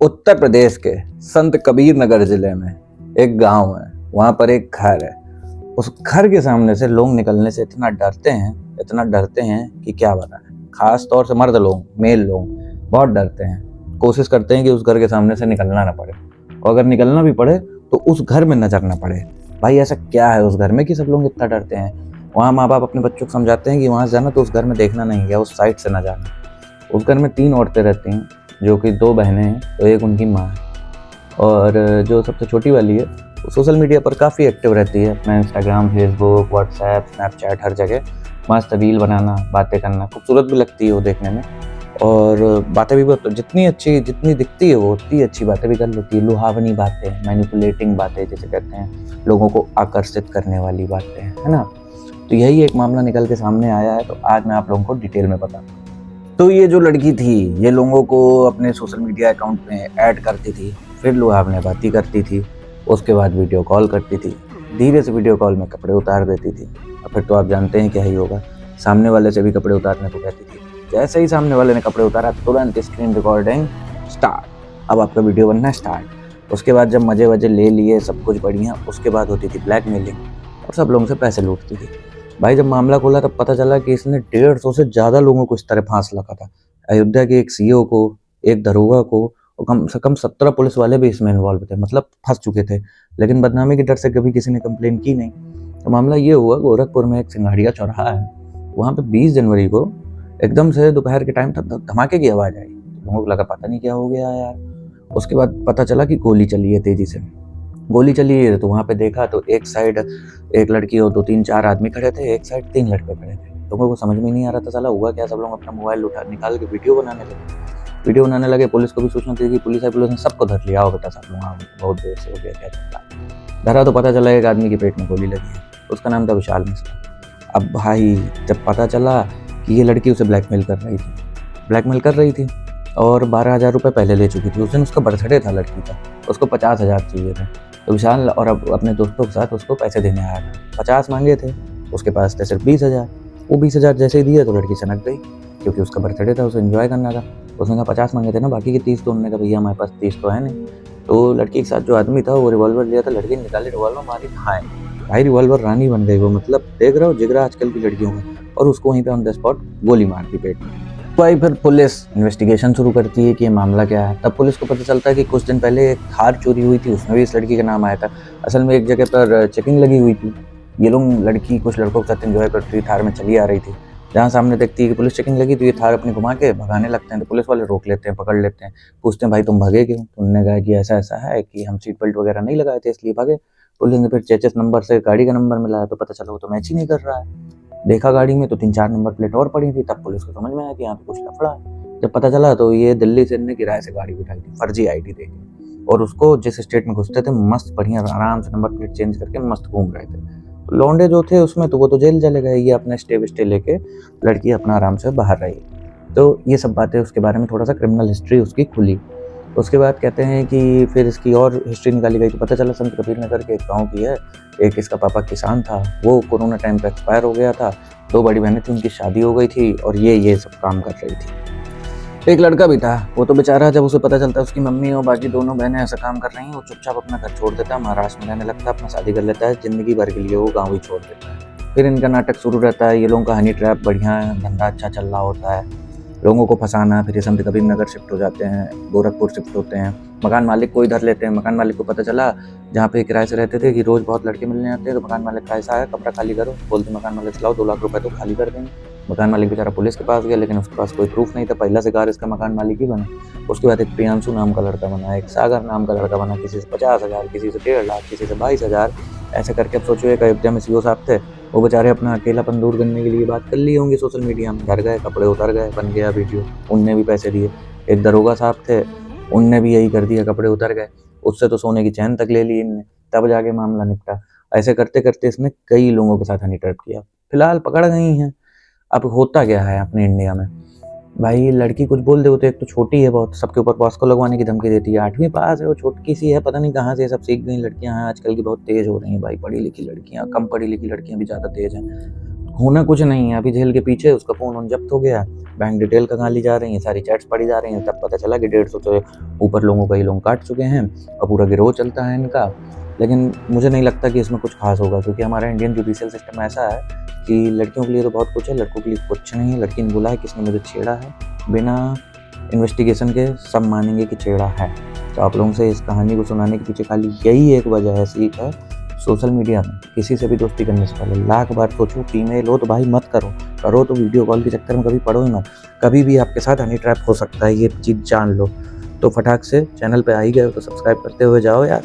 उत्तर प्रदेश के संत कबीर नगर जिले में एक गांव है। वहां पर एक घर है। उस घर के सामने से लोग निकलने से इतना डरते हैं कि क्या बताएं। खास तौर से मर्द लोग, मेल लोग बहुत डरते हैं। कोशिश करते हैं कि उस घर के सामने से निकलना ना पड़े, और अगर निकलना भी पड़े तो उस घर में नजर ना पड़े। भाई ऐसा क्या है उस घर में कि सब लोग इतना डरते हैं। वहाँ माँ बाप अपने बच्चों को समझाते हैं कि वहाँ से जाना तो उस घर में देखना नहीं है, उस साइड से ना जाना। उस घर में 3 औरतें रहती हैं, जो कि 2 बहनें हैं तो एक उनकी माँ है। और जो सबसे छोटी वाली है वो सोशल मीडिया पर काफ़ी एक्टिव रहती है। अपना इंस्टाग्राम, फेसबुक, व्हाट्सएप, स्नैपचैट, हर जगह मस्त रील बनाना, बातें करना। खूबसूरत भी लगती है वो देखने में, और बातें भी बहुत, जितनी दिखती है वो उतनी अच्छी बातें भी कर लेती है। लुभावनी बातें, मैनिपुलेटिंग बातें जिसे कहते हैं, लोगों को आकर्षित करने वाली बातें, है ना। तो यही एक मामला निकल के सामने आया है, तो आज मैं आप लोगों को डिटेल में बताऊँ। तो ये जो लड़की थी, ये लोगों को अपने सोशल मीडिया अकाउंट में ऐड करती थी, फिर लुभावनी बातें करती थी, उसके बाद वीडियो कॉल करती थी। धीरे से वीडियो कॉल में कपड़े उतार देती थी, और फिर तो आप जानते हैं क्या ही होगा, सामने वाले से भी कपड़े उतारने को कहती थी। जैसे ही सामने वाले ने कपड़े उतारा, तुरंत स्क्रीन रिकॉर्डिंग स्टार्ट। अब आपका वीडियो बनना स्टार्ट। उसके बाद जब मजे वजे ले लिए, सब कुछ बढ़िया, उसके बाद होती थी ब्लैकमेलिंग, और सब लोगों से पैसे लूटती थी। भाई जब मामला खोला तब पता चला कि इसने 150 से ज़्यादा लोगों को इस तरह फांस लगा था। अयोध्या के एक सीईओ को, एक दरोगा को, और कम से कम 17 पुलिस वाले भी इसमें इन्वॉल्व थे, मतलब फंस चुके थे। लेकिन बदनामी के डर से कभी किसी ने कंप्लेन की नहीं। तो मामला ये हुआ, गोरखपुर में एक सिंघाड़िया चौराहा है, वहाँ पे 20 जनवरी को एकदम से दोपहर के टाइम था, धमाके की आवाज़ आई। लोगों को लगा पता नहीं क्या हो गया यार। उसके बाद पता चला कि गोली चली है, तेजी से गोली चली है। तो वहाँ पे देखा तो एक साइड एक लड़की और 2-3-4 आदमी खड़े थे, एक साइड 3 लड़के खड़े थे। लोगों को समझ में नहीं आ रहा था साला हुआ क्या। सब लोग अपना मोबाइल निकाल के वीडियो बनाने लगे। पुलिस को भी सूचना दी कि पुलिस है, पुलिस ने सबको धर लिया। आओ बेटा सब लोग, बहुत देर से हो गया, क्या चल रहा है। धरा तो पता चला एक आदमी के पेट में गोली लगी है, उसका नाम था विशाल मिश्रा। अब भाई जब पता चला कि ये लड़की उसे ब्लैकमेल कर रही थी, और 12,000 रुपये पहले ले चुकी थी। उस दिन उसका बर्थडे था लड़की का, उसको 50,000 चाहिए थे। तो विशाल और अब अपने दोस्तों के साथ उसको पैसे देने आया था। 50 मांगे थे, उसके पास थे सिर्फ 20,000। वो 20,000 जैसे ही दिए तो लड़की सनक गई, क्योंकि उसका बर्थडे था, उसे एंजॉय करना था। उसने कहा 50 मांगे थे ना, बाकी के 30 तो। उन्होंने कहा भैया हमारे पास 30 तो है नहीं। तो लड़की के साथ जो आदमी था वो रिवॉल्वर लिया था, लड़की निकाली रिवॉल्वर, मारी खाए। भाई रिवॉल्वर रानी बन गई वो, मतलब देख रहे हो जिगरा आजकल की लड़कियों का। और उसको वहीं पे ऑन द स्पॉट गोली मार दी पेट में। भाई फिर पुलिस इन्वेस्टिगेशन शुरू करती है कि ये मामला क्या है। तब पुलिस को पता चलता है कि कुछ दिन पहले एक थार चोरी हुई थी, उसमें भी इस लड़की का नाम आया था। असल में एक जगह पर चेकिंग लगी हुई थी। ये लोग, लड़की कुछ लड़कों के साथ एंजॉय करती हुई थार में चली आ रही थी। जहाँ सामने देखती है कि पुलिस चेकिंग लगी, तो ये थार अपनी घुमा के भगाने लगते हैं। तो पुलिस वाले रोक लेते हैं, पकड़ लेते हैं, पूछते हैं भाई तुम भागे क्यों। तो उन्होंने कहा कि ऐसा ऐसा है कि हम सीट बेल्ट वगैरह नहीं लगाए थे इसलिए भागे। पुलिस ने फिर चेचस नंबर से गाड़ी का नंबर मिलाया, तो पता चला वो तो मैच ही नहीं कर रहा है। देखा गाड़ी में तो 3-4 नंबर प्लेट और पड़ी थी। तब पुलिस को समझ में आया कि यहाँ पे कुछ लफड़ा है। जब पता चला तो ये दिल्ली से इनने किराए से गाड़ी उठाई थी, फर्जी आईडी देके, और उसको जिस स्टेट में घुसते थे मस्त बढ़िया आराम से नंबर प्लेट चेंज करके मस्त घूम रहे थे। तो लौंडे जो थे उसमें तो वो तो जेल चले गए, ये अपना स्टे लेके लड़की अपना आराम से बाहर रही। तो ये सब बातें, उसके बारे में थोड़ा सा क्रिमिनल हिस्ट्री उसकी खुली। उसके बाद कहते हैं कि फिर इसकी और हिस्ट्री निकाली गई, तो पता चला संत कबीर नगर के एक गाँव की है। एक इसका पापा किसान था, वो कोरोना टाइम पे एक्सपायर हो गया था। 2 बड़ी बहनें थी, उनकी शादी हो गई थी, और ये सब काम कर रही थी। एक लड़का भी था, वो तो बेचारा जब उसे पता चलता है उसकी मम्मी और बाकी दोनों बहनें ऐसा काम कर रही हैं, वो चुपचाप अपना घर छोड़ देता है, महाराष्ट्र में रहने लगता है, अपना शादी कर लेता है, जिंदगी भर के लिए वो गाँव ही छोड़ देता है। फिर इनका नाटक शुरू रहता है। ये लोगों का हनी ट्रैप बढ़िया धंधा अच्छा चल रहा होता है, लोगों को फंसाना। फिर ये संत कबीर नगर शिफ्ट हो जाते हैं, गोरखपुर शिफ्ट होते हैं। मकान मालिक को इधर लेते हैं। मकान मालिक को पता चला जहाँ पे किराए से रहते थे कि रोज बहुत लड़के मिलने आते हैं, तो मकान मालिक का ऐसा आया, कमरा खाली करो। बोलते मकान मालिक चलाओ, 2 लाख रुपए तो खाली कर देंगे। मकान मालिक बेचारा पुलिस के पास गया, लेकिन उसके पास कोई प्रूफ नहीं था। पहला शिकार इसका मकान मालिक ही बना। उसके बाद एक प्रियांशु नाम का लड़का बना, एक सागर नाम का लड़का बना, किसी से 50,000, किसी से 1.5 लाख, किसी से 22,000। ऐसे करके अब सोचो, एक अयोध्या में सीओ साहब थे, वो बेचारे अपना अकेलापन दूर करने के लिए बात कर ली होंगी सोशल मीडिया में, घर गए, कपड़े उतर गए, बन गया वीडियो, उनने भी पैसे दिए। एक दरोगा साहब थे, उनने भी यही कर दिया, कपड़े उतर गए, उससे तो सोने की चैन तक ले ली इनने, तब जाके मामला निपटा। ऐसे करते करते इसने कई लोगों के साथ हनी ट्रैप किया। फिलहाल पकड़ गई हैं। अब होता क्या है अपने इंडिया में, भाई लड़की कुछ बोल दे, वो तो एक तो छोटी है बहुत, सबके ऊपर पॉस्को लगवाने की धमकी देती है। 8वीं पास है, वो छोटकी सी है, पता नहीं कहाँ से सब सीख गई लड़कियां हैं आजकल की, बहुत तेज हो रही हैं भाई। पढ़ी लिखी लड़कियां, कम पढ़ी लिखी लड़कियां भी ज़्यादा तेज हैं। होना कुछ नहीं है, अभी जेल के पीछे उसका फ़ोन वोन जब्त हो गया, बैंक डिटेल खंगाली जा रही हैं, सारी चैट्स पढ़ी जा रही हैं, तब पता चला कि 150 से ऊपर लोगों का ये लोग काट चुके हैं और पूरा गिरोह चलता है इनका। लेकिन मुझे नहीं लगता कि इसमें कुछ ख़ास होगा, क्योंकि हमारा इंडियन जुडिशियल सिस्टम ऐसा है कि लड़कियों के लिए तो बहुत कुछ है, लड़कों के लिए कुछ नहीं है। लड़की ने बोला है कि इसने मुझे छेड़ा है, बिना इन्वेस्टिगेशन के सब मानेंगे कि छेड़ा है। तो आप लोगों से इस कहानी को सुनाने के पीछे खाली यही एक वजह है, सीख है। सोशल मीडिया में किसी से भी दोस्ती करने से पहले लाख बार सोचो, फीमेल हो तो भाई मत करो, करो तो वीडियो कॉल के चक्कर में कभी पड़ो ही मत। कभी भी आपके साथ हनी ट्रैप हो सकता है, ये चीज़ जान लो। तो फटाक से चैनल पे आ ही गए हो तो सब्सक्राइब करते हुए जाओ यार।